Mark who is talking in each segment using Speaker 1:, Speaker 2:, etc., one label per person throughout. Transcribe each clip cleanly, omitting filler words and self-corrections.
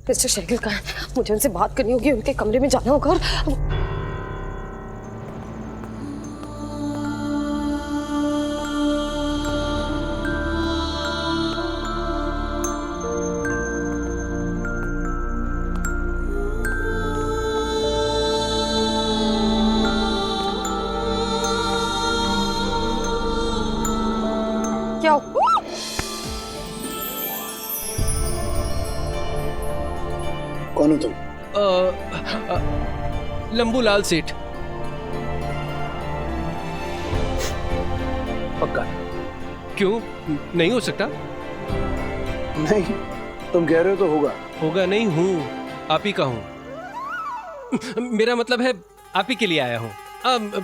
Speaker 1: Mister Shakeel कहाँ है? मुझे उनसे बात करनी होगी, उनके कमरे में जाना होगा। और क्या हुआ?
Speaker 2: कौन हो तुम?
Speaker 3: लंबूलाल सेठ।
Speaker 2: पक्का?
Speaker 3: क्यों नहीं हो सकता?
Speaker 2: नहीं, तुम कह रहे हो तो होगा।
Speaker 3: होगा नहीं, हूँ, आप ही का हूँ। मेरा मतलब है आप ही के लिए आया हूँ।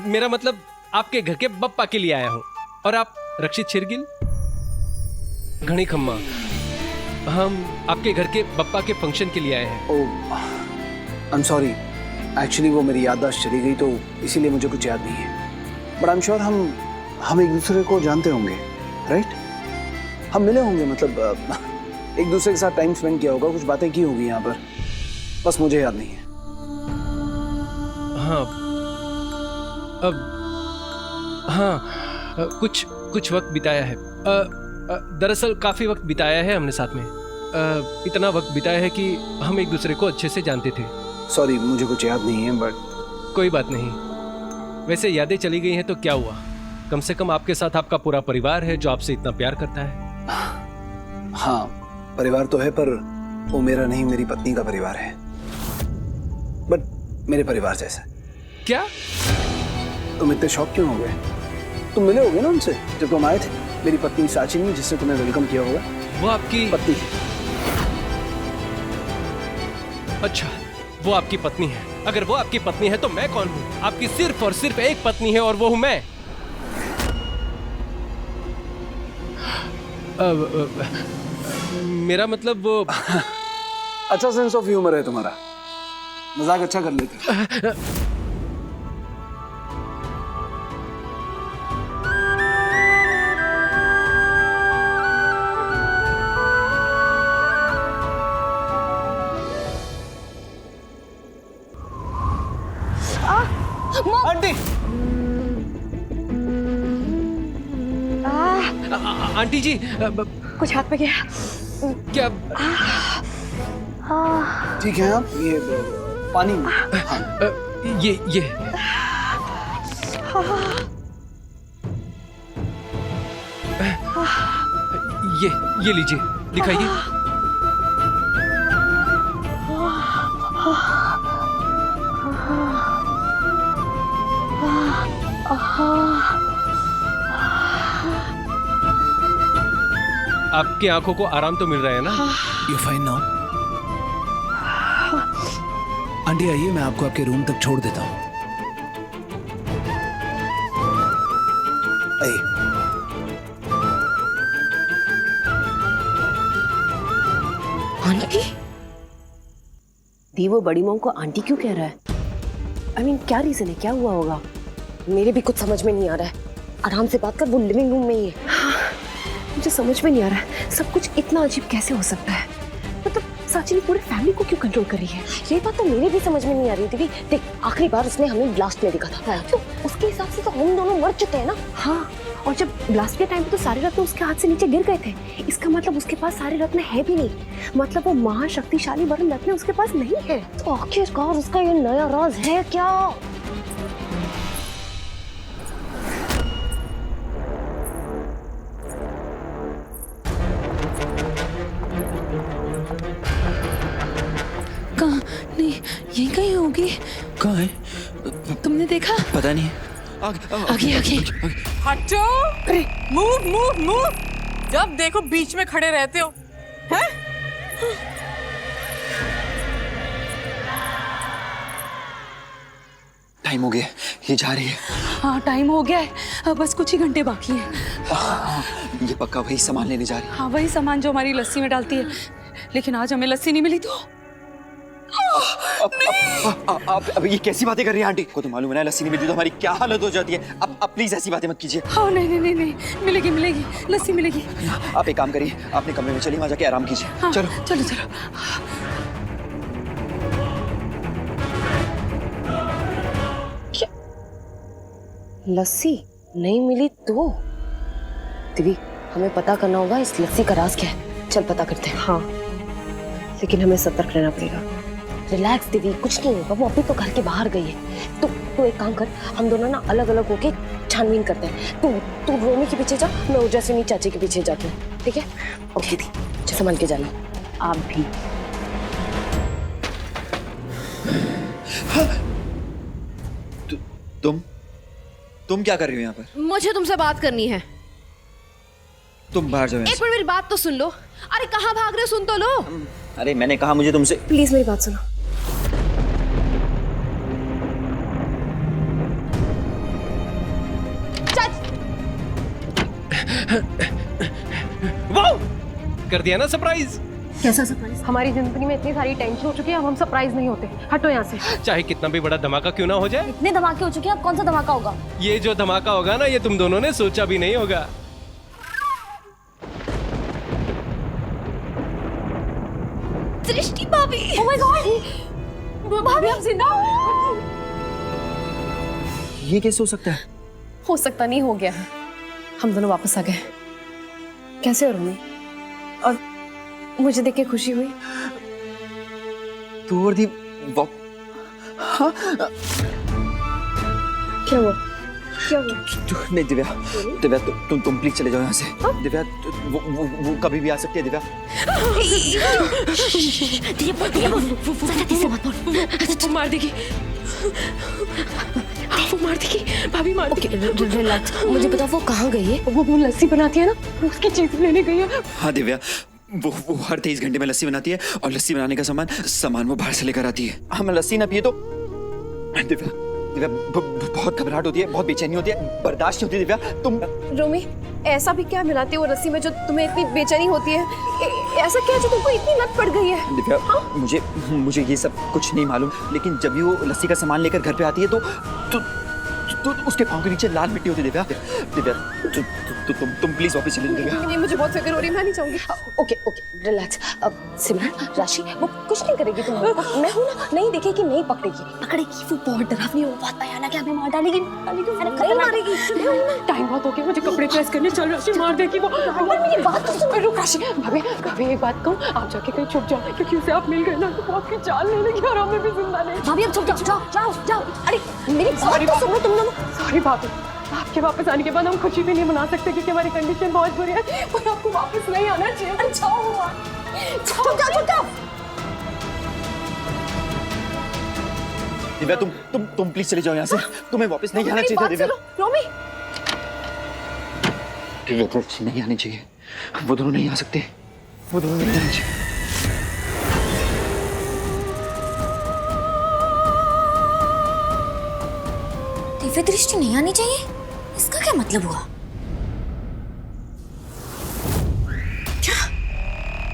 Speaker 3: मेरा मतलब आपके घर के बप्पा के लिए आया हूँ। और आप रक्षित शिरगिल, घनी खम्मा, हम आपके घर के बप्पा के फंक्शन के लिए आए हैं।
Speaker 2: ओह, आई एम सॉरी, एक्चुअली वो मेरी याददाश्त चली गई तो इसीलिए मुझे कुछ याद नहीं है। बट आई एम श्योर हम एक दूसरे को जानते होंगे, राइट? हम मिले होंगे, मतलब एक दूसरे के साथ टाइम स्पेंड किया होगा, कुछ बातें की होगी यहाँ पर, बस मुझे याद नहीं है।
Speaker 3: हाँ, अब हाँ, कुछ वक्त बिताया है। दरअसल काफी वक्त बिताया है हमने साथ में। इतना वक्त बिताया है कि हम एक दूसरे को अच्छे से जानते थे।
Speaker 2: सॉरी, मुझे कुछ याद नहीं है, बट
Speaker 3: कोई बात नहीं। वैसे यादें चली गई हैं तो क्या हुआ, कम से कम आपके साथ आपका पूरा परिवार है जो आपसे इतना प्यार करता है।
Speaker 2: हाँ, परिवार तो है, पर वो मेरा नहीं, मेरी पत्नी का परिवार है। बट मेरे परिवार जैसा।
Speaker 3: क्या?
Speaker 2: तुम इतने शॉक क्यों हो गए? तुम मिले होगे ना उनसे जब तुम आए थे, मेरी पत्नी साचिनी, जिसने तुम्हें वेलकम किया होगा।
Speaker 3: वो आपकी
Speaker 2: पत्नी?
Speaker 3: अच्छा, वो आपकी पत्नी है। अगर वो आपकी पत्नी है तो मैं कौन हूँ? आपकी सिर्फ और सिर्फ एक पत्नी है और वो हूँ मैं। मेरा मतलब वो
Speaker 2: अच्छा सेंस ऑफ ह्यूमर है तुम्हारा, मजाक अच्छा कर लेते। आंटी!
Speaker 3: आंटी जी,
Speaker 1: कुछ हाथ में गया
Speaker 3: क्या?
Speaker 2: ठीक है आप, ये पानी। हाँ।
Speaker 3: ये ये लीजिए, दिखाइए। आपकी आंखों को आराम तो मिल रहा है ना?
Speaker 2: You fine now? आंटी आइए, मैं आपको आपके रूम तक छोड़ देता हूँ। आइए।
Speaker 1: आंटी? दी वो बड़ी मॉम को आंटी क्यों कह रहा है? I mean, क्या रीजन है, क्या हुआ होगा? मेरे भी कुछ समझ में नहीं आ रहा है। आराम से बात कर, वो लिविंग रूम में ही है। मुझे समझ में नहीं आ रहा है, सब कुछ इतना अजीब कैसे हो सकता है? मतलब साचिनी पूरी फैमिली को क्यों कंट्रोल कर रही है? ये बात तो मेरे भी समझ में नहीं आ रही थी। देख, आखिरी बार उसने हमें ब्लास्ट में दिखा था, तो उसके हिसाब से तो हम दोनों मर चुके हैं ना। हाँ, और जब ब्लास्ट के टाइम पे तो सारे रत्न उसके हाथ से नीचे गिर गए थे। इसका मतलब उसके पास सारे रत्न है भी नहीं, मतलब वो महाशक्तिशाली वरुण रत्न उसके पास नहीं है। तो आखिरकार उसका ये नया राज है क्या?
Speaker 4: कहाँ? नहीं, यही कहीं होगी।
Speaker 5: कहाँ है?
Speaker 4: तुमने देखा?
Speaker 5: पता नहीं।
Speaker 4: आगे आगे।
Speaker 6: हटो! Move move move! जब देखो बीच में खड़े रहते हो, हैं?
Speaker 5: टाइम हो गया, ये जा रही है।
Speaker 4: हाँ, टाइम हो गया है, अब बस कुछ ही घंटे बाकी हैं।
Speaker 5: ये पक्का वही सामान लेने जा रही है।
Speaker 4: हाँ, वही सामान जो हमारी लस्सी में डालती है, लेकिन आज हमें लस्सी नहीं मिली तो।
Speaker 5: अब ये कैसी बातें कर रही है आंटी? को तो मालूम है ना, लस्सी नहीं मिलती तो हमारी क्या हालत हो जाती है। अब प्लीज ऐसी बातें मत कीजिए।
Speaker 4: हाँ, नहीं नहीं नहीं नहीं, मिलेगी मिलेगी, लस्सी मिलेगी।
Speaker 5: आप एक काम करिए, अपने कमरे में चलिए, वहां जाके आराम कीजिए।
Speaker 4: हाँ,
Speaker 5: चलो
Speaker 4: चलो चलो।
Speaker 1: लस्सी नहीं मिली तो दिव्य, हमें पता करना होगा इस लस्सी का राज क्या है। चल पता करते हैं। हाँ, लेकिन हमें सतर्क रहना पड़ेगा। रिलैक्स दिव्य, कुछ नहीं होगा, वो अभी तो घर के बाहर गई है। तो एक काम कर, हम दोनों ना अलग अलग होके छानबीन करते हैं। तू रोमी के पीछे जा, मैं ओजस्विनी चाची के पीछे जाती हूँ, ठीक है? ओके दी, संभाल के जाना। आप भी।
Speaker 5: तुम क्या कर रही हो यहाँ पर?
Speaker 7: मुझे तुमसे बात करनी है।
Speaker 5: तुम बाहर जाओ यहाँ
Speaker 7: एक मिनट मेरी बात तो सुन लो। अरे कहाँ भाग रहे हो, सुन तो लो।
Speaker 5: से। अरे मैंने कहा मुझे तुमसे।
Speaker 1: प्लीज मेरी बात सुनो।
Speaker 3: वाओ, कर दिया ना सरप्राइज।
Speaker 1: कैसा सरप्राइज? हमारी जिंदगी में इतनी सारी टेंशन हो चुकी है, अब हम सरप्राइज नहीं होते। हटो यहाँ से।
Speaker 3: चाहे कितना भी बड़ा धमाका क्यों ना हो जाए।
Speaker 4: इतने धमाके हो चुके हैं, अब कौन सा धमाका होगा?
Speaker 3: ये जो धमाका होगा ना, ये तुम दोनों ने सोचा भी नहीं होगा।
Speaker 7: दृष्टि भाभी।
Speaker 4: ओह माय गॉड, भाभी आप जिंदा हो?
Speaker 5: ये कैसे हो सकता है?
Speaker 1: हो सकता नहीं, हो गया। हम दोनों वापस आ गए। कैसे हो रोमी? और मुझे देख के खुशी हुई?
Speaker 5: तू और दी हाँ?
Speaker 1: क्या हुआ? क्या हुआ?
Speaker 5: नहीं दिव्या, दिव्या तुम प्लीज चले जाओ यहाँ से। दिव्या वो कभी भी आ सकती है। दिव्या
Speaker 1: वो मार देगी, वो मार देगी, भाभी मार देगी। रिलैक्स, मुझे पता वो कहाँ गई है। वो लस्सी बनाती है ना, उसकी चीज लेने गई है।
Speaker 5: हाँ दिव्या, वो हर 23 घंटे में लस्सी बनाती है और लस्सी बनाने का सामान वो बाहर से लेकर आती है। हम लस्सी ना पिए तो दिव्या बहुत घबराहट होती है, बहुत बेचैनी होती है, बर्दाश्त नहीं होती। दिव्या तुम।
Speaker 7: रोमी, ऐसा भी क्या मिलाती है वो लस्सी में जो तुम्हें इतनी बेचैनी होती है? ऐसा क्या है जो तुमको इतनी लत पड़ गई है?
Speaker 5: दिव्या मुझे ये सब कुछ नहीं मालूम, लेकिन जब भी वो लस्सी का सामान लेकर घर पे आती है तो उसके पाँव के नीचे लाल मिट्टी होती है। दिव्या तुम प्लीज वापस चले जाओ। दिव्या
Speaker 7: नहीं, मुझे बहुत फिक्र हो रही है, मैं नहीं चाहूंगी।
Speaker 1: Okay relax. अब सिमरन, राशि वो कुछ नहीं करेगी तुम्हें। मैं हूं ना, नहीं देखेगी, नहीं पकड़ेगी।
Speaker 4: पकड़ेगी, वो बहुत डरावनी है, वो बहुत भयानक है, हमें मार डालेगी।
Speaker 1: नहीं मारेगी। टाइम बहुत हो गया, मुझे कपड़े प्रेस करने। चल राशि, मार देगी वो। मेरी बात तो सुन। रुक राशि, भाभी एक बात कहूं, आप जाके कहीं छुप जाओ, क्योंकि उसे आप मिल गए ना तो आपकी जान ले लेगी और हमें भी जिंदा नहीं।
Speaker 4: भाभी अब छुप जाओ।
Speaker 1: अरे मेरी बात तो सुनो तुम दोनों। सॉरी भाभी, आपके वापस आने के बाद हम खुशी भी नहीं मना सकते क्योंकि हमारी कंडीशन बहुत बुरी है, पर आपको वापस नहीं आना चाहिए। जाओ।
Speaker 5: दिव्या तुम प्लीज चले जाओ यहाँ से। तुम्हें वापस नहीं आना चाहिए। दिव्या
Speaker 7: रोमी,
Speaker 5: नहीं आनी चाहिए। वो दोनों नहीं आ सकते, वो दोनों नहीं आने चाहिए।
Speaker 4: दिव्य दृष्टि नहीं आनी चाहिए, इसका क्या मतलब हुआ?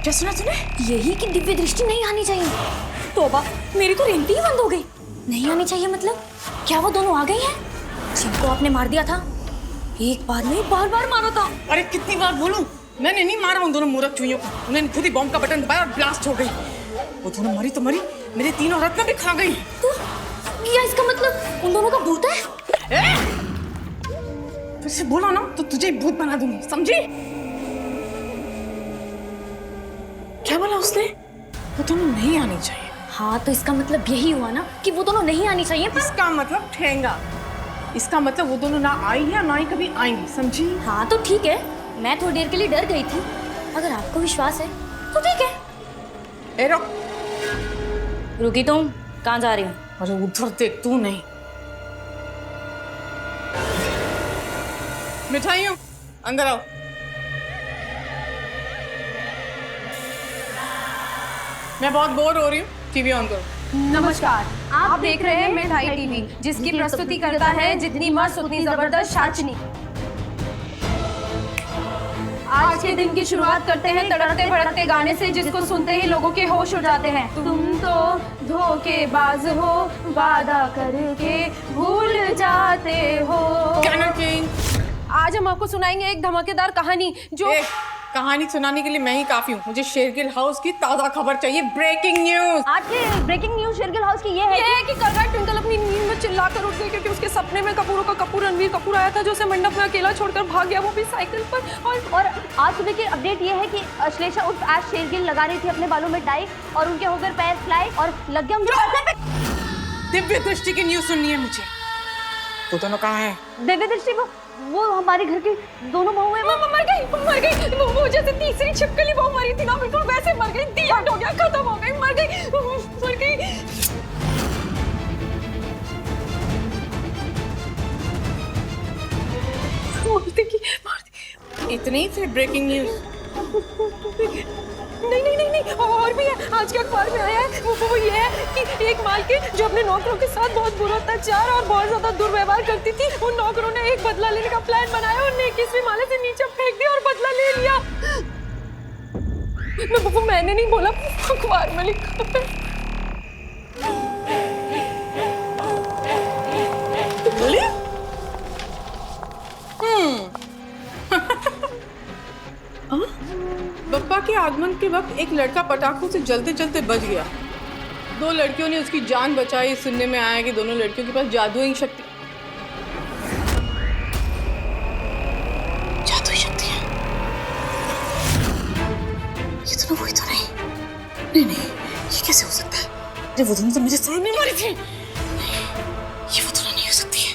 Speaker 7: क्या सुना तूने?
Speaker 4: यही कि दिव्य दृष्टि नहीं आनी चाहिए। तोबा, मेरी तो रेंटी ही बंद हो गई। नहीं आनी चाहिए मतलब क्या वो दोनों आ गई हैं जिनको आपने मार दिया था? एक बार नहीं, बार बार मारा था।
Speaker 6: अरे कितनी बार बोलूं, मैंने नहीं मारा उन दोनों मूर्ख चुईयों को। उन्होंने खुद ही बॉम्ब का बटन दबाया और ब्लास्ट हो गई। वो दोनों मरी तो मरी, मेरे तीनों रत्न भी खा गई।
Speaker 4: तो क्या इसका मतलब उन दोनों का भूत है?
Speaker 6: फिर से बोला ना तो तुझे भूत बना दूंगी, समझी? क्या बोला उसने? वो दोनों नहीं आनी चाहिए।
Speaker 4: हाँ, तो इसका मतलब यही हुआ ना कि वो दोनों नहीं आनी चाहिए।
Speaker 6: इसका मतलब ठेंगा। इसका मतलब वो दोनों ना आई है ना ही कभी आएंगी, समझी?
Speaker 4: हाँ तो ठीक है, मैं थोड़ी देर के लिए डर गई थी। अगर आपको विश्वास है तो ठीक है।
Speaker 6: ए रुक।
Speaker 4: रुकी, तुम कहाँ जा रही हो?
Speaker 6: अरे उधर देख, तू नहीं। मिठाइयों, अंदर आओ। मैं बहुत बोर हो रही हूँ, टीवी ऑन करो।
Speaker 7: नमस्कार, आप देख रहे हैं मिठाई टीवी, जिसकी प्रस्तुति करता है जितनी मस्त उतनी जबरदस्त शाचनी। आज के दिन की शुरुआत करते हैं तड़कते भड़कते गाने से, जिसको सुनते ही लोगों के होश उड़ जाते हैं। तुम तो धोखेबाज हो, वादा करके भूल जाते हो।
Speaker 6: कैनन किंग,
Speaker 7: आज हम आपको सुनाएंगे एक धमाकेदार कहानी जो
Speaker 6: कहानी सुनाने के लिए मैं ही काफी हूँ। मुझे शेरगिल हाउस की ताज़ा खबर चाहिए, ब्रेकिंग न्यूज।
Speaker 4: आज की ब्रेकिंग न्यूज शेरगिल हाउस की ये है कि कल रात ट्विंकल अपनी नींद में चिल्लाकर उठ गई क्योंकि उसके सपने में कपूरों का कपूर रणवीर कपूर आया था जो उसे मंडप में अकेला छोड़कर भाग गया, वो भी साइकिल पर। और आज सुबह की अपडेट ये है कि अश्लेषा उर्फ आज शेरगिल लगा रही थी अपने बालों में डाई और उनके होकर पैर फ्लाई और लग गया उनके पैर पे।
Speaker 6: दिव्य दृष्टि की न्यूज सुननी है मुझे। तो दोनों कहाँ है?
Speaker 4: दिव्य दृष्टि वो हमारे घर की दोनों बहुएं मर गई। वो जैसे तीसरी छिपकली बहू मरी थी ना, बिल्कुल वैसे मर गई। दिया हो गया, खत्म हो गई, मर गई।
Speaker 6: इतनी सी ब्रेकिंग न्यूज?
Speaker 7: नहीं और भी है। आज के अखबार में आया है वो ये है कि एक मालकिन जो अपने नौकरों के साथ बहुत बुरा अत्याचार और बहुत ज्यादा दुर्व्यवहार करती थी, उन नौकरों ने एक बदला लेने का प्लान बनाया और 21वें माले से नीचे फेंक दिया और बदला ले लिया। वो मैंने नहीं बोला, अखबार में लिखा है।
Speaker 6: बप्पा के आगमन के वक्त एक लड़का पटाखों से जलते जलते बच गया। 2 लड़कियों ने उसकी जान बचाई। सुनने में आया कि दोनों लड़कियों के पास जादुई शक्ति है। ये दोनों वही तो नहीं, ये कैसे हो सकता है? अरे वो दोनों तो मुझे समझ नहीं मारी थी। ये वो दोनों नहीं हो सकती है।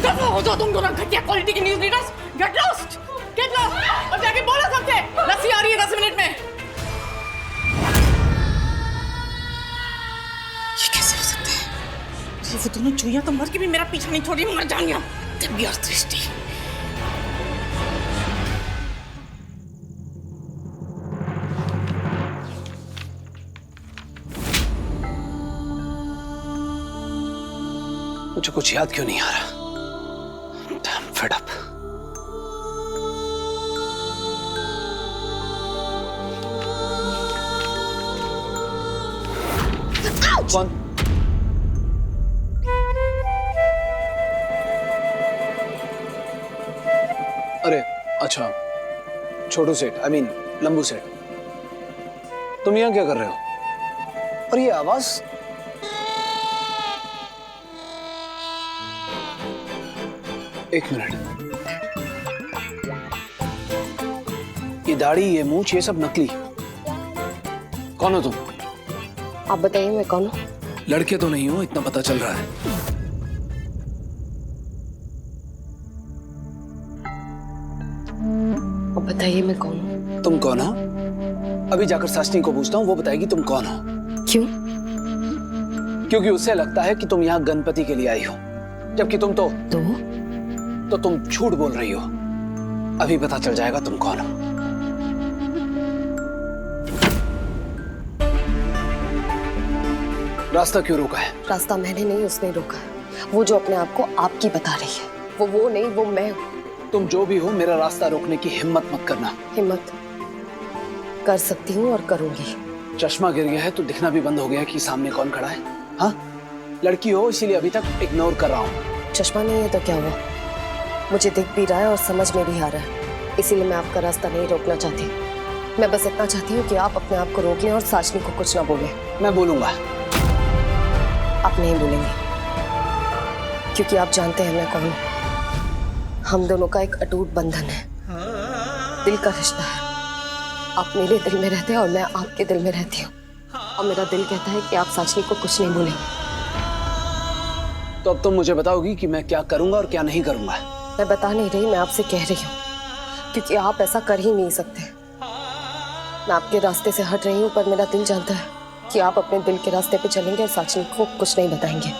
Speaker 6: दफा हो जाओ तुम दोनों घटिया क्वालिटी की न्यूज़ रीडर्स। गेट लॉस्ट और जाके बोलो सबसे, लस्सी आ रही है 10 मिनट में। ये कैसे हो सकता है? ये वो दोनों चुईया तो मर के भी मेरा पीछा नहीं छोड़ी, मर जाऊंगा। दिव्य और दृष्टि।
Speaker 2: मुझे कुछ याद क्यों नहीं आ रहा? Damn fed up. कौन? अरे अच्छा, छोटू सेठ, आई मीन लंबू सेठ, तुम यहाँ क्या कर रहे हो? और ये आवाज? एक मिनट, ये दाढ़ी, ये मूंछ, ये सब नकली। कौन हो तुम?
Speaker 1: आप बताइए मैं कौन हूँ?
Speaker 2: लड़के तो नहीं हो, इतना पता चल रहा है।
Speaker 1: अब बताइए मैं कौन हूँ?
Speaker 2: तुम कौन हो? अभी जाकर साशनी को पूछता हूँ, वो बताएगी तुम कौन हो।
Speaker 1: क्यों?
Speaker 2: क्योंकि उससे लगता है कि तुम यहाँ गणपति के लिए आई हो, जबकि तुम तो तुम झूठ बोल रही हो। अभी पता चल जाएगा तुम कौन हो। रास्ता क्यों रोका है?
Speaker 1: रास्ता मैंने नहीं, उसने रोका है। वो जो अपने आप को आपकी बता रही है, वो नहीं, वो मैं हूँ।
Speaker 2: तुम जो भी हो, मेरा रास्ता रोकने की हिम्मत मत करना।
Speaker 1: हिम्मत कर सकती हूँ और करूंगी।
Speaker 2: चश्मा गिर गया है तो दिखना भी बंद हो गया कि सामने कौन खड़ा है। हाँ, लड़की हो इसीलिए अभी तक इग्नोर कर रहा हूँ।
Speaker 1: चश्मा नहीं है तो क्या हुआ? मुझे दिख भी रहा है और समझ में भी आ रहा है, इसीलिए मैं आपका रास्ता नहीं रोकना चाहती। मैं बस इतना चाहती हूँ कि आप अपने आप को रोक लें और साशनी को कुछ ना बोलें।
Speaker 2: मैं बोलूंगा।
Speaker 1: आप नहीं बोलेंगे क्योंकि आप जानते हैं मैं कौन हूँ। हम दोनों का एक अटूट बंधन है, दिल का रिश्ता है। आप मेरे दिल में रहते हैं और मैं आपके दिल में रहती हूँ, और मेरा दिल कहता है कि आप साशनी को कुछ नहीं बोलेंगे।
Speaker 2: तो अब तुम मुझे बताओगी कि मैं क्या करूंगा और क्या नहीं करूंगा?
Speaker 1: मैं बता नहीं रही, मैं आपसे कह रही हूँ, क्योंकि आप ऐसा कर ही नहीं सकते। मैं आपके रास्ते से हट रही हूँ, पर मेरा दिल जानता है कि आप अपने दिल के रास्ते पे चलेंगे और साशनी को कुछ नहीं बताएंगे।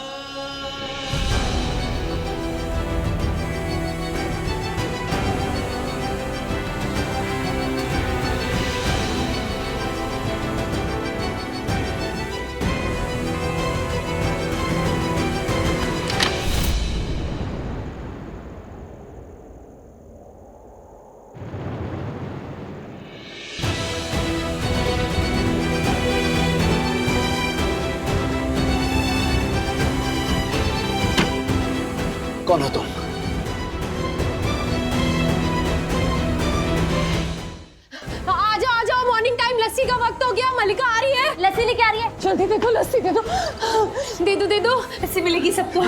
Speaker 2: कौन हो तुम?
Speaker 7: जल्दी दे दो, लस्सी दे दो, दे दो, लस्सी मिलेगी सबको।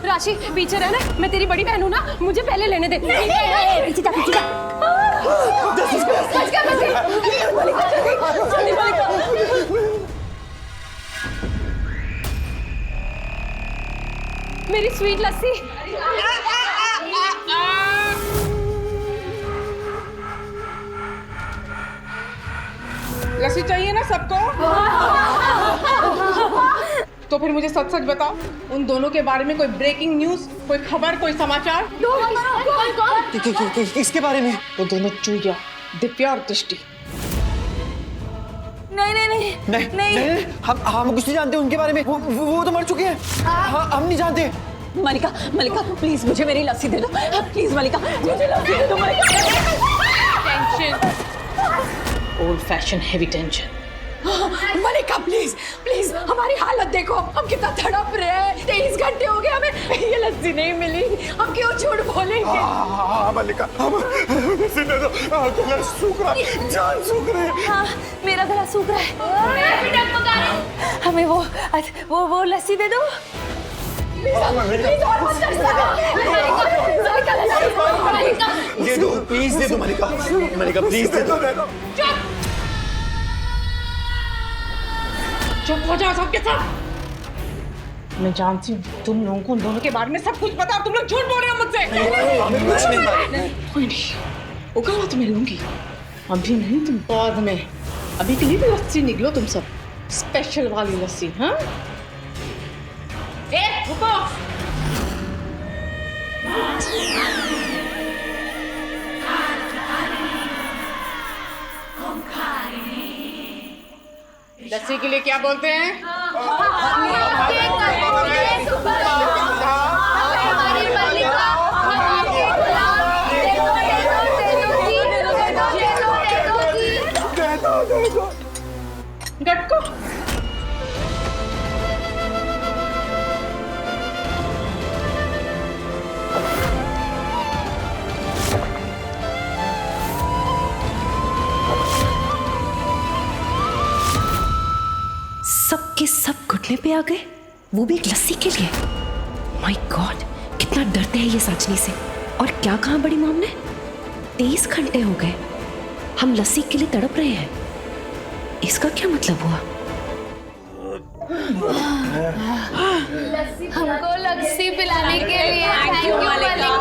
Speaker 7: राशि पीछे रहना, मैं तेरी बड़ी बहन हूँ ना, मुझे पहले लेने दे। पीछे जा, पीछे जा। बच गया, जल्दी मलिका। मेरी स्वीट लस्सी।
Speaker 8: लस्सी चाहिए ना सबको? तो फिर मुझे सच सच बताओ, उन दोनों के बारे में कोई ब्रेकिंग न्यूज, कोई खबर, कोई समाचार?
Speaker 5: किसके बारे में?
Speaker 8: वो दोनों चूहिया, दिव्या और दृष्टि।
Speaker 5: नहीं, हम कुछ नहीं जानते उनके बारे में। वो तो मर चुके हैं। हम नहीं जानते।
Speaker 6: मलिका प्लीज मुझे मेरी लस्सी दे दो, प्लीज मलिका मुझे लस्सी दे दो Malika. Old fashion heavy tension. Malika please हमारी हालत देखो, हम कितना तड़प रहे हैं। 23 घंटे हो गए हमें ये लस्सी नहीं मिली, हम क्यों झूठ बोलेंगे?
Speaker 5: मलिका लस्सी दे दो, गला सूख रहा है, जान सूख रही है।
Speaker 4: हाँ, मेरा गला सूख रहा है। हमें वो लस्सी दे दो।
Speaker 5: दे दो प्लीज, दे दो मलिका प्लीज दे दो।
Speaker 8: चुप हो जाओ सबके सब। मैं जानती हूँ तुम लोगों को उन दोनों के बारे में सब कुछ पता, तुम लोग झूठ बोल रहे हो मुझसे। कोई नहीं, वो कहा तुम्हें लूंगी, अभी नहीं तुम बाद में। अभी के लिए भी लस्सी निकलो तुम सब, स्पेशल वाली लस्सी। हाँ रुको, लस्सी के लिए क्या बोलते हैं? गटको
Speaker 1: सबके सब घुटने पे आ गए, वो भी एक लस्सी के लिए। माय गॉड, कितना डरते हैं ये साचनी से। और क्या कहा बड़ी मॉम ने? 23 घंटे हो गए हम लस्सी के लिए तड़प रहे हैं। इसका क्या मतलब हुआ?
Speaker 7: हमको लस्सी पिलाने के लिए थैंक यू मलिका।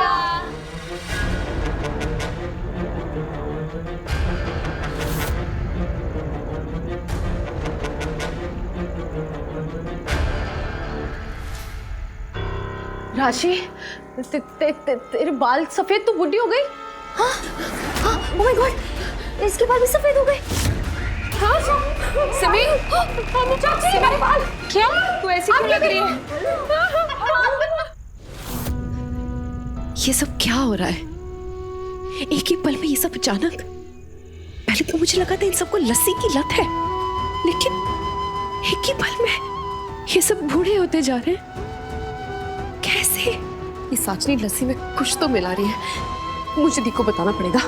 Speaker 7: राशि, तेरे बाल सफेद तो बुढ़ी हो गई। हाँ, ओह माय गॉड, इसके बाल भी सफेद हो गए। हाँ, समीर, मेरे बाल क्या? तू ऐसी क्यों लग रही है?
Speaker 1: ये सब क्या हो रहा है? एक ही पल में ये सब अचानक। पहले तो मुझे लगा था इन सबको लस्सी की लत है, लेकिन एक ही पल में ये सब बूढ़े होते जा रहे हैं। कैसे? ये साचनी लस्सी में कुछ तो मिला रही है। मुझे दी को बताना पड़ेगा।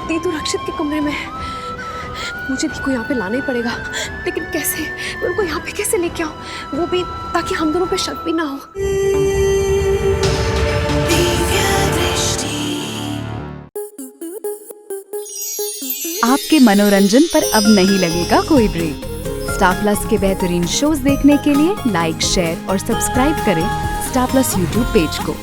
Speaker 1: दी तो रक्षित के कमरे में है, मुझे दी को यहाँ पे लाना ही पड़ेगा। लेकिन कैसे? मैं उनको यहाँ पे कैसे लेके आऊँ, वो भी ताकि हम दोनों पे शक भी ना हो।
Speaker 9: आपके मनोरंजन पर अब नहीं लगेगा कोई ब्रेक। स्टार प्लस के बेहतरीन शोज देखने के लिए लाइक, शेयर और सब्सक्राइब करें स्टार प्लस यूट्यूब पेज को।